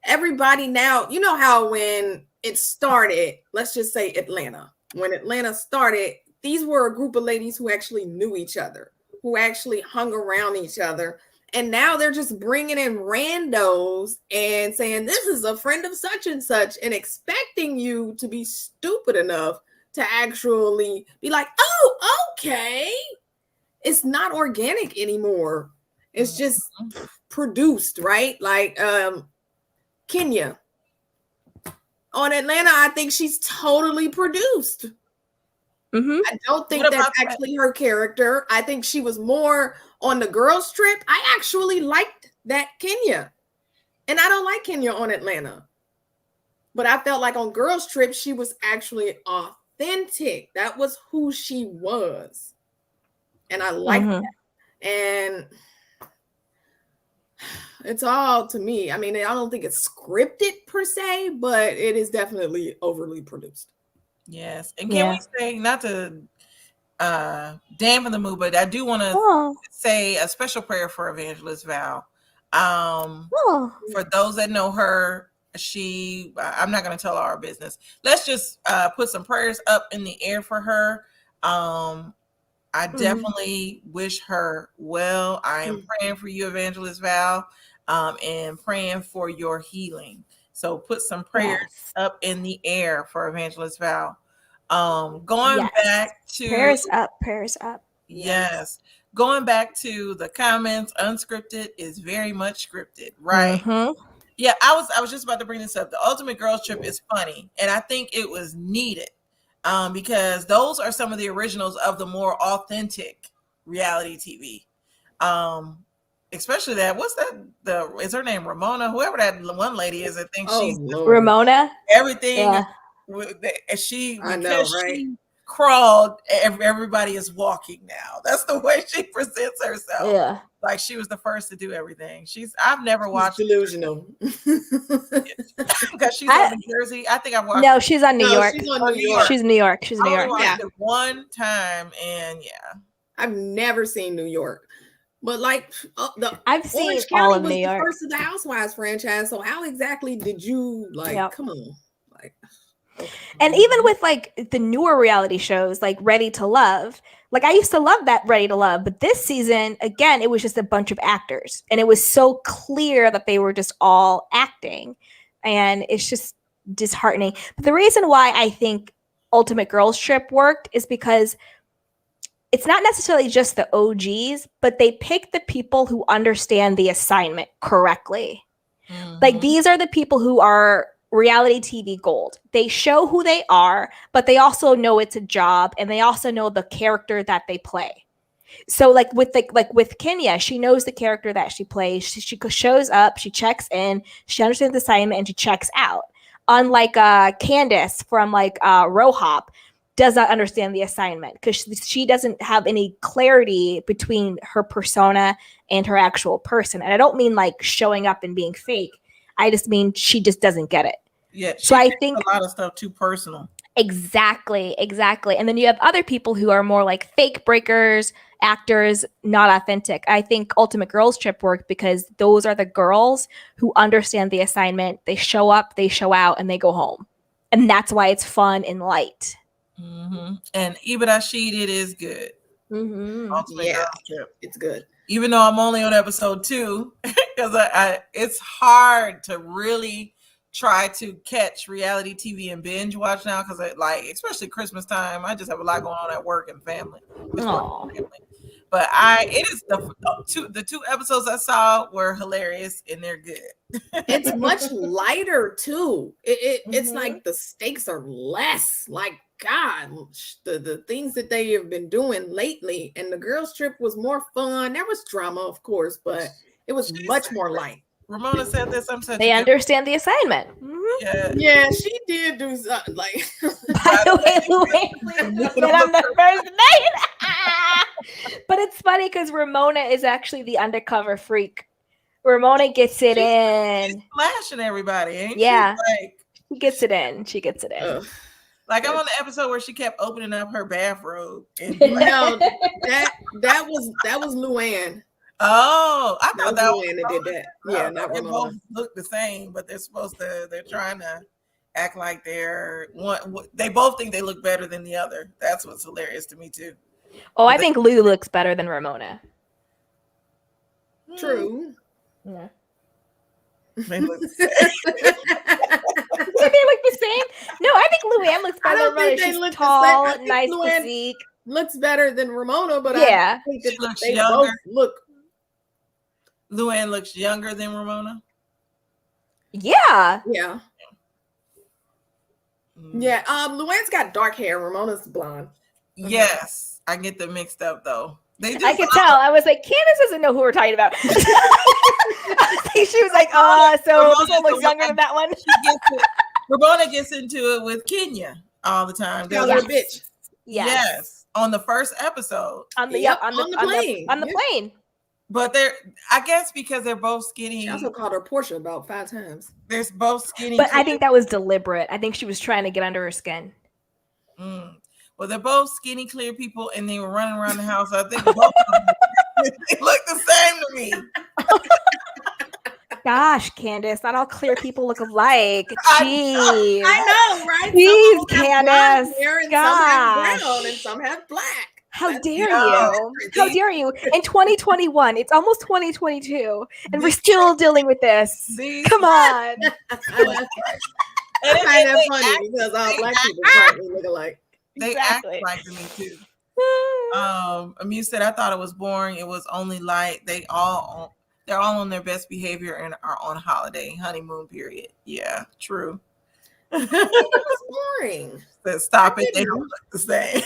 everybody now, you know how when it started, let's just say Atlanta, when Atlanta started, these were a group of ladies who actually knew each other, who actually hung around each other. And now they're just bringing in randos and saying, this is a friend of such and such, and expecting you to be stupid enough to actually be like, oh, okay. It's not organic anymore. It's just produced, right? Like, Kenya on Atlanta, I think she's totally produced. Mm-hmm. I don't think that's actually her character. I think she was more on the girls trip. I actually liked that Kenya, and I don't like Kenya on Atlanta, but I felt like on girls trip she was actually authentic. That was who she was, and I liked that. And it's all, to me, I mean, I don't think it's scripted per se, but it is definitely overly produced. Yes. And can we say, not to dampen the mood, but I do want to say a special prayer for Evangelist Val. For those that know her, I'm not going to tell our business. Let's just put some prayers up in the air for her. I definitely wish her well. I am praying for you, Evangelist Val, and praying for your healing. So put some prayers up in the air for Evangelist Val. Going back to prayers up. Yes. Going back to the comments, unscripted is very much scripted, right? Yeah, I was just about to bring this up. The Ultimate Girls Trip is funny, and I think it was needed. Because those are some of the originals of the more authentic reality TV. Especially that, is her name Ramona? Whoever that one lady is, I think she's Ramona. Everything. She crawled, everybody is walking now. That's the way she presents herself. Yeah. Like she was the first to do everything. I've never watched delusional. Because she's on New Jersey. I think I've watched. No, she's on New York. She's on New York. She's New York. She's New York. Watched it one time, and I've never seen New York. But like I've seen Orange all County of was New York. The first of the Housewives franchise. So how exactly did you come on? Like, okay. And even with like the newer reality shows like Ready to Love, like I used to love that Ready to Love, but this season, again, it was just a bunch of actors. And it was so clear that they were just all acting. And it's just disheartening. But the reason why I think Ultimate Girls Trip worked is because it's not necessarily just the OGs, but they pick the people who understand the assignment correctly. Like these are the people who are reality TV gold. They show who they are, but they also know it's a job, and they also know the character that they play. So like with Kenya, she knows the character that she plays. She shows up, she checks in, she understands the assignment, and she checks out. Unlike Candace from Rohop, does not understand the assignment because she doesn't have any clarity between her persona and her actual person. And I don't mean like showing up and being fake. I just mean she just doesn't get it. Yeah. So I think a lot of stuff too personal. Exactly. And then you have other people who are more like fake breakers, actors, not authentic. I think Ultimate Girls Trip worked because those are the girls who understand the assignment. They show up, they show out, and they go home. And that's why it's fun and light. And Ibarashid, it is good. It's good. Even though I'm only on episode 2, because it's hard to really try to catch reality TV and binge watch now because like, especially Christmas time, I just have a lot going on at work and family. But it is the two episodes I saw were hilarious and they're good. It's much lighter too. It's like the stakes are less. Like, God, the things that they have been doing lately, and the girls' trip was more fun. There was drama, of course, but it was much more light. Ramona said this. They understand the assignment. Yeah, she did do something. Like, by the way, on the first night. But it's funny because Ramona is actually the undercover freak. Ramona gets it in. She's flashing everybody, ain't she? Like, she gets it in. She gets it in. Like, I'm on the episode where she kept opening up her bathrobe. And no, that was Luann. Oh, I thought that was Luann that did that. Yeah, not they Ramona. both look the same, but they're trying to act like they're one. They both think they look better than the other. That's what's hilarious to me too. Oh, I think Lou looks better than Ramona. True. Yeah. They look the same. They look the same? No, I think Luann looks better than Ramona. She's tall, nice physique. Looks better than Ramona, but yeah, I think that she looks they younger. both look. Luann looks younger than Ramona. Yeah. Yeah. Yeah. Luann's got dark hair. Ramona's blonde. Yes, I get them mixed up though. I could tell. I was like, Candace doesn't know who we're talking about. She was like, so this one looks younger than that one. Ramona gets into it with Kenya all the time. Call her a bitch. Yes. On the first episode. On the plane. On the plane. But I guess because they're both skinny. She also called her Portia about 5 times. They're both skinny. But I think that was deliberate. I think she was trying to get under her skin. Well, they're both skinny, clear people, and they were running around the house. I think both of them, they look the same to me. Gosh, Candace, not all clear people look alike. Jeez. I know, right? Jeez, Candace. Gosh. Some have brown and some have black. How dare you? How dare you? In 2021, it's almost 2022, and we're still dealing with this. Come on. I find that funny because all black people probably look alike. They act like me too. Amuse said, I thought it was boring. It was only light. They're all on their best behavior and are on holiday honeymoon period. Yeah, true. It was boring. So stop it. They don't look the same.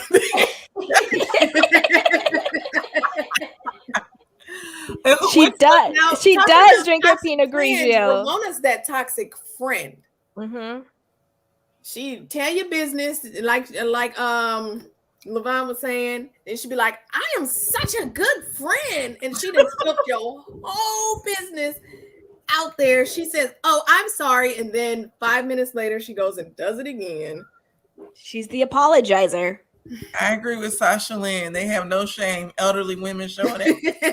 She does. Now, she does drink her Pinot Grigio. Ramona's that toxic friend. Mm-hmm. She tell your business like Levon was saying, and she'd be like, I am such a good friend. And she just took your whole business out there. She says, oh, I'm sorry. And then 5 minutes later, she goes and does it again. She's the apologizer. I agree with Sasha Lynn. They have no shame. Elderly women showing it.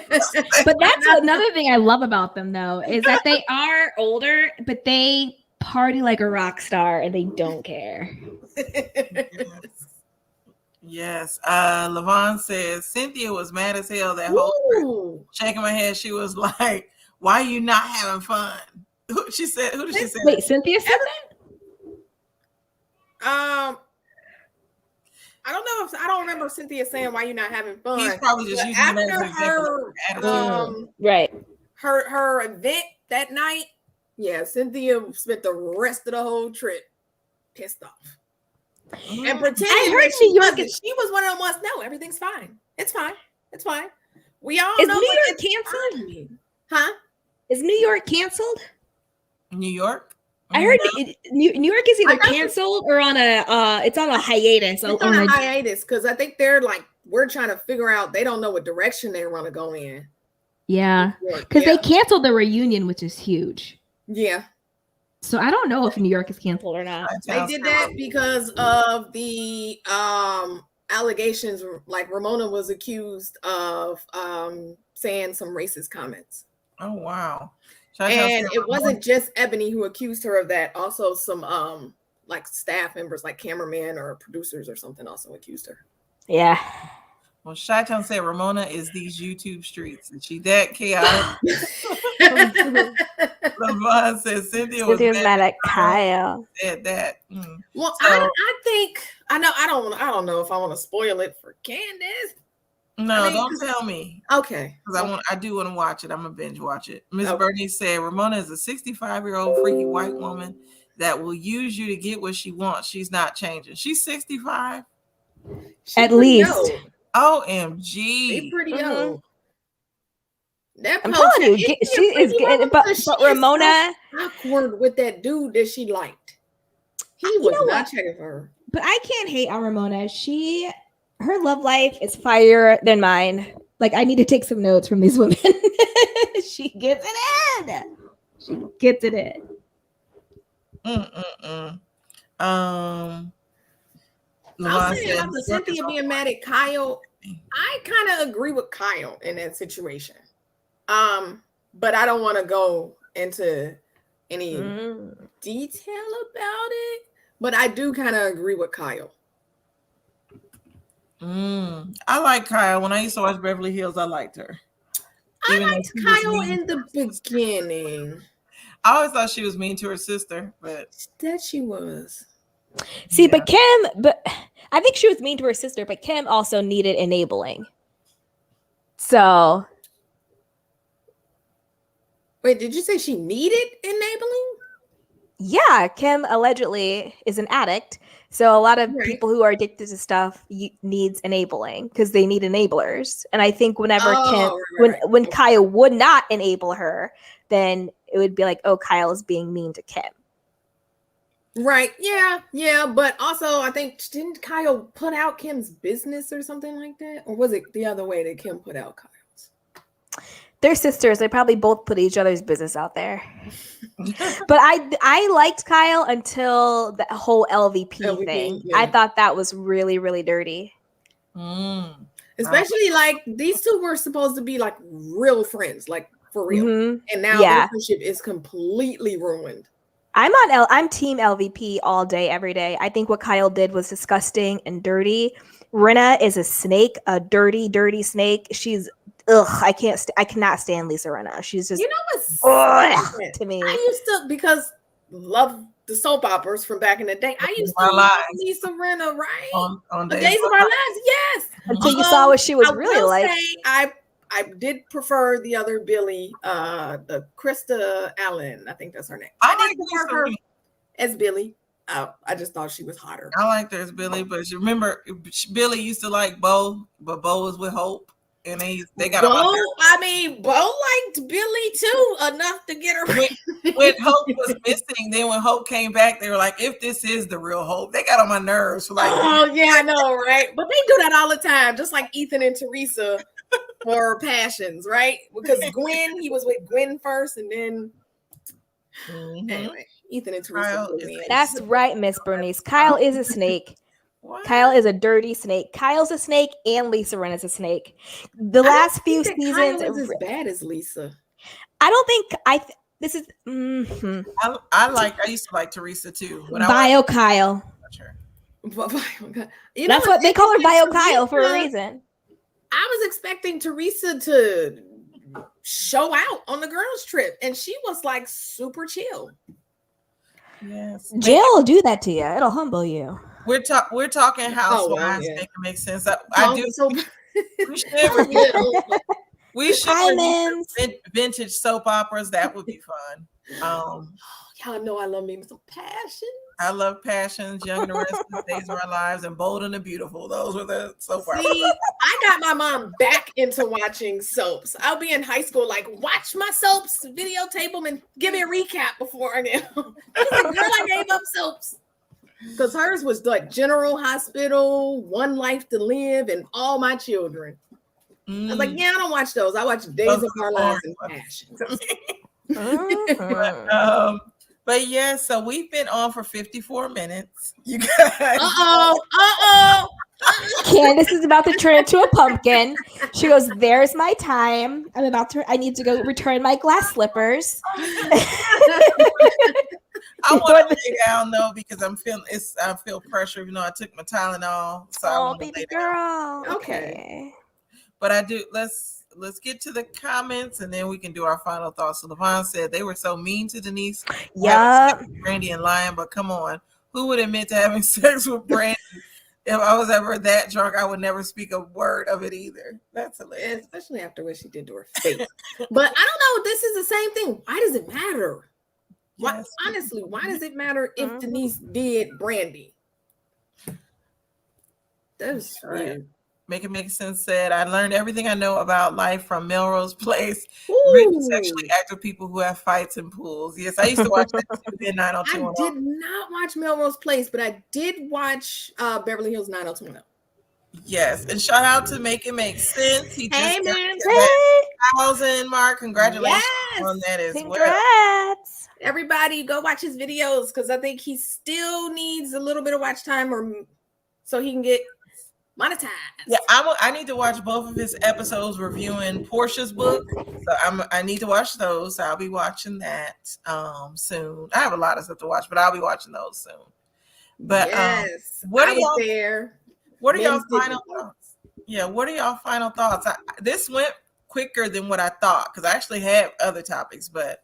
But that's another thing I love about them, though, is that they are older, but they party like a rock star and they don't care. Yes. Levon says Cynthia was mad as hell that whole trip. Shaking my head. She was like, why are you not having fun? She said, who did she say? Wait, Cynthia said that? I don't know I don't remember Cynthia saying why you're not having fun. He's probably just using after her right. Her event that night. Yeah, Cynthia spent the rest of the whole trip pissed off. And pretending I heard she was one of them ones. No, everything's fine. It's fine. It's fine. We all know New York canceled? Huh? Is New York canceled? New York? I heard New York is either canceled or on it's on a hiatus. It's on a hiatus because I think they're like, we're trying to figure out, they don't know what direction they want to go in. Yeah, because they canceled the reunion, which is huge. Yeah. So I don't know if New York is canceled or not. They did that because of the allegations, like Ramona was accused of saying some racist comments. Oh, wow. And it wasn't just Ebony who accused her of that. Also some like staff members, like cameramen or producers or something, also accused her. Yeah. Well, Chi-Town said Ramona is these YouTube streets. And she that chaotic. LeVon said Cynthia was mad at Kyle. Said that. Well, so, I think I don't know if I want to spoil it for Candace. No, don't tell me. Okay. Because I do want to watch it. I'm gonna binge watch it. Miss Bernice said Ramona is a 65-year-old freaky white woman that will use you to get what she wants. She's not changing. She's 65. At least. OMG. She's pretty old. I'm telling you, she is getting, but Ramona awkward with that dude that she liked. He was not checking for her. But I can't hate on Ramona. Her love life is fire than mine. Like, I need to take some notes from these women. She gets it in. She gets it in. I'll say about the Cynthia being mad at Kyle. I kind of agree with Kyle in that situation. But I don't want to go into any detail about it. But I do kind of agree with Kyle. I like Kyle. When I used to watch Beverly Hills, I liked her. I liked Kyle in the beginning. I always thought she was mean to her sister, but that she was. See, but I think she was mean to her sister, but Kim also needed enabling. So, wait, did you say she needed enabling? Yeah, Kim allegedly is an addict. So a lot of people who are addicted to stuff needs enabling because they need enablers. And I think whenever when Kyle would not enable her, then it would be like, oh, Kyle is being mean to Kim. Right. Yeah. But also, I think, didn't Kyle put out Kim's business or something like that? Or was it the other way that Kim put out Kyle's? They're sisters. They probably both put each other's business out there. But I liked Kyle until the whole LVP thing. Yeah. I thought that was really, really dirty. Especially like these two were supposed to be like real friends, like for real. And now the friendship is completely ruined. I'm team LVP all day, every day. I think what Kyle did was disgusting and dirty. Rinna is a snake, a dirty, dirty snake. She's I cannot stand Lisa Rinna. She's just, what's to me. I used to, because love the soap operas from back in the day. I used to love Lisa Rinna, right? On Days of Our Lives, yes. Until you saw what she was really like. I did prefer the other Billy, the Krista Allen. I think that's her name. I did prefer her as Billy. I just thought she was hotter. I liked her as Billy, but you remember Billy used to like Bo, but Bo was with Hope. And they got Bo. I mean, Bo liked Billy too enough to get her. When Hope was missing, then when Hope came back, they were like, "If this is the real Hope," they got on my nerves. Like, oh yeah, I know, right? But they do that all the time, just like Ethan and Teresa for Passions, right? Because Gwen, he was with Gwen first, and then anyway, Ethan and Teresa. That's right, Miss Bernice. Kyle is a snake. What? Kyle is a dirty snake. Kyle's a snake, and Lisa Rinna is a snake. The last few seasons Kyle is as bad as Lisa. I don't think this is. I used to like Teresa too. Bio Kyle. That's what they call her, Bio Kyle, for a reason. I was expecting Teresa to show out on the girls' trip, and she was like super chill. Yes, jail will do that to you. It'll humble you. We're talking housewives. Make it make sense. I do. So we should vintage soap operas. That would be fun. Y'all know I love me some Passions. I love Passions, Young and the Restless, Days of Our Lives, and Bold and the Beautiful. Those were the soap operas. See, I got my mom back into watching soaps. I'll be in high school, like, watch my soaps, videotape them, and give me a recap before I get them. Girl, I gave up soaps. Because hers was like General Hospital, One Life to Live, and All My Children. I was like, yeah, I don't watch those. I watch Days of Our Lives and Passions. But yeah, so we've been on for 54 minutes. You guys. Candace is about to turn into a pumpkin. She goes, "There's my time. I need to go return my glass slippers." I want to lay down though because I feel pressure. You know, I took my Tylenol, so baby girl. Okay. But I do. let's get to the comments and then we can do our final thoughts. So Levon said they were so mean to Denise. Yeah. Brandy and Lion, but come on, who would admit to having sex with Brandy? If I was ever that drunk, I would never speak a word of it either. That's hilarious. Especially after what she did to her face. But I don't know. This is the same thing. Why does it matter? Why, Yes. honestly, why does it matter if Denise did Brandy? That's weird. Make It Make Sense said, I learned everything I know about life from Melrose Place. Ooh. Really sexually active people who have fights in pools. Yes, I used to watch that too in I 90210. did not watch Melrose Place, but I did watch Beverly Hills 90210. Yes, and shout out to Make It Make Sense. He Hey, just man. got 1,000 mark. Congratulations on that as well. Congrats. Everybody go watch his videos because I think he still needs a little bit of watch time so he can get monetized. Yeah, I need to watch both of his episodes reviewing Portia's book. So I need to watch those. So I'll be watching that soon. I have a lot of stuff to watch, but I'll be watching those soon. But yes, what I are was y'all there. What are y'all Men's final Digital. thoughts? Yeah, what are y'all final thoughts? This went quicker than what I thought because I actually had other topics, but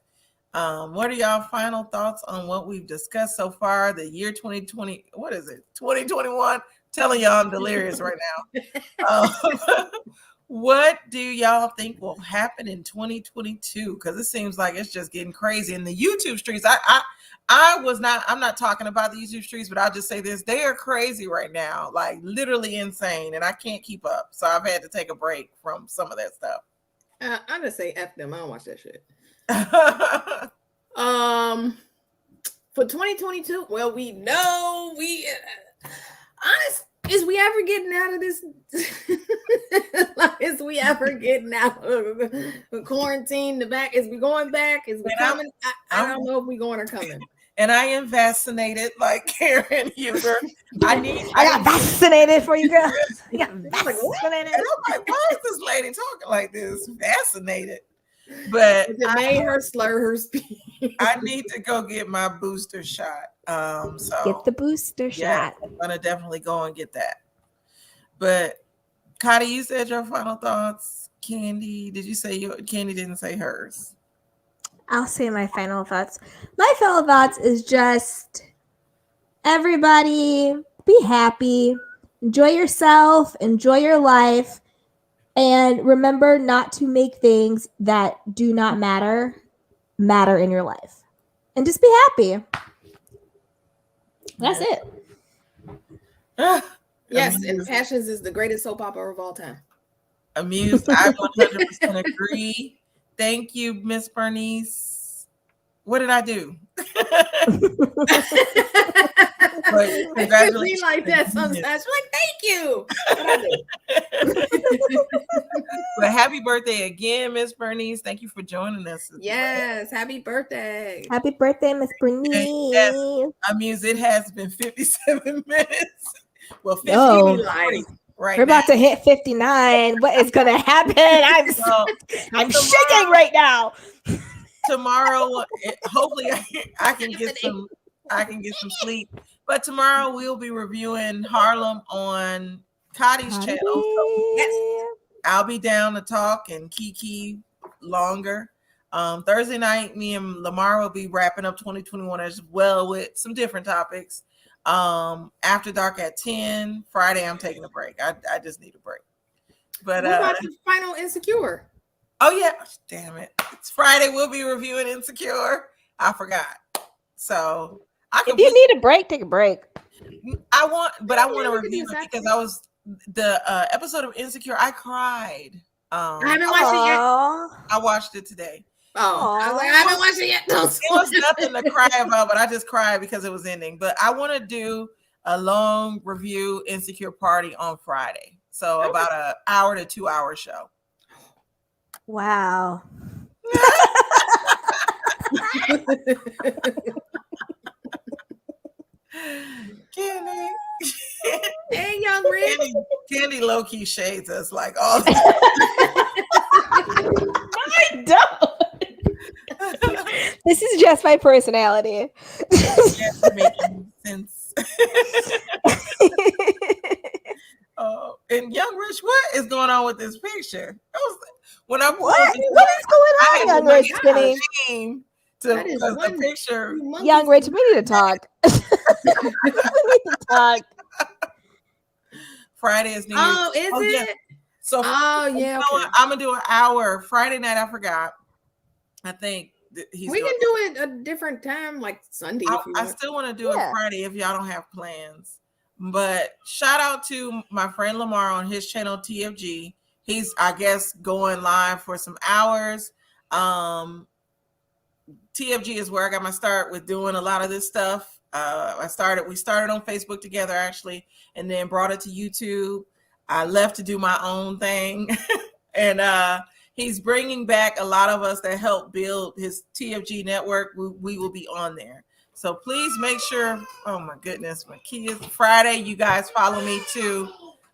what are y'all final thoughts on what we've discussed so far? The year 2020, what is it? 2021. Telling y'all I'm delirious right now. What do y'all think will happen in 2022? Because it seems like it's just getting crazy in the YouTube streets. I'm not talking about the YouTube streets, but I'll just say this: they are crazy right now, like literally insane, and I can't keep up. So I've had to take a break from some of that stuff. I'm gonna say F them. I don't watch that shit. For 2022, well, we know honest, is we ever getting out of this? Is we ever getting out of quarantine? The back? Is we going back? Is we coming? I don't know if we going or coming. And I am vaccinated, like Karen Huber. I got vaccinated for you girls. I got vaccinated. And I'm like, why is this lady talking like this? Vaccinated. But it made her slur her speech. I need to go get my booster shot. So Get the booster shot. I'm gonna definitely go and get that. But Khadi, you said your final thoughts. Candy, did you say Candy didn't say hers? I'll say my final thoughts. My final thoughts is just everybody be happy, enjoy yourself, enjoy your life, and remember not to make things that do not matter in your life. And just be happy. That's it. Yes, and Passions is the greatest soap opera of all time. Amused. I 100% agree. Thank you, Miss Bernice. What did I do? But congratulations. Be like that sometimes. You're like, thank you. But happy birthday again, Miss Bernice. Thank you for joining us. Yes, happy birthday. Happy birthday, Miss Bernice. Yes, Amuse, it has been 57 minutes. Well, 50 right We're now. About to hit 59. What is gonna happen? I'm shaking right now. Tomorrow, hopefully, I can get some sleep. But tomorrow we'll be reviewing Harlem on Khadi's channel. So yes, I'll be down to talk and kiki longer. Thursday night, me and Lamar will be wrapping up 2021 as well with some different topics. After dark at 10. Friday, I'm taking a break. I just need a break. But what about the final Insecure? Oh yeah, damn it! It's Friday. We'll be reviewing Insecure. I forgot. So if you need a break, take a break. I want to review it because I was the episode of Insecure. I cried. I haven't watched it yet. I watched it today. Oh, I was like, I haven't watched it yet. It was nothing to cry about, but I just cried because it was ending. But I want to do a long review Insecure party on Friday. So about an hour to 2 hour show. Wow. Candy. Hey, young Rick. Candy low-key shades us like all the I don't. This is just my personality. Yes, making sense. Oh, and young Rich, what is going on with this picture? when I What is going on, Young Rich Skinny? That is the one picture. Young Rich, we need to talk. We need to talk. Friday is New Year's. Oh, is it? Yeah. So yeah, you know okay. what? I'm gonna do an hour Friday night. I forgot. I think We can do it a different time, like Sunday. I still want to do it Friday if y'all don't have plans. But shout out to my friend Lamar on his channel TFG. He's, I guess, going live for some hours. TFG is where I got my start with doing a lot of this stuff. We started on Facebook together actually, and then brought it to YouTube. I left to do my own thing, and he's bringing back a lot of us that helped build his TFG network. We will be on there. So please make sure, oh my goodness, my kids, Friday, you guys follow me to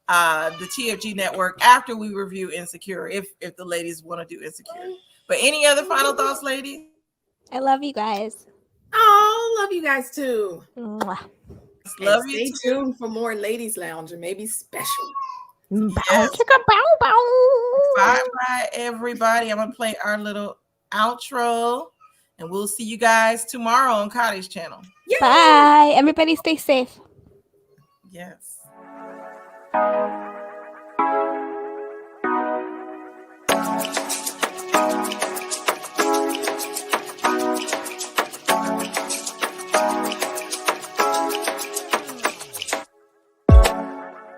the TFG network after we review Insecure, if the ladies want to do Insecure. But any other final thoughts, ladies? I love you guys. Oh, love you guys too. Mwah. Love and you stay tuned for more Ladies Lounge and maybe special. Yes. Bye, everybody. I'm going to play our little outro. And we'll see you guys tomorrow on Khadi's channel. Bye. Everybody stay safe. Yes.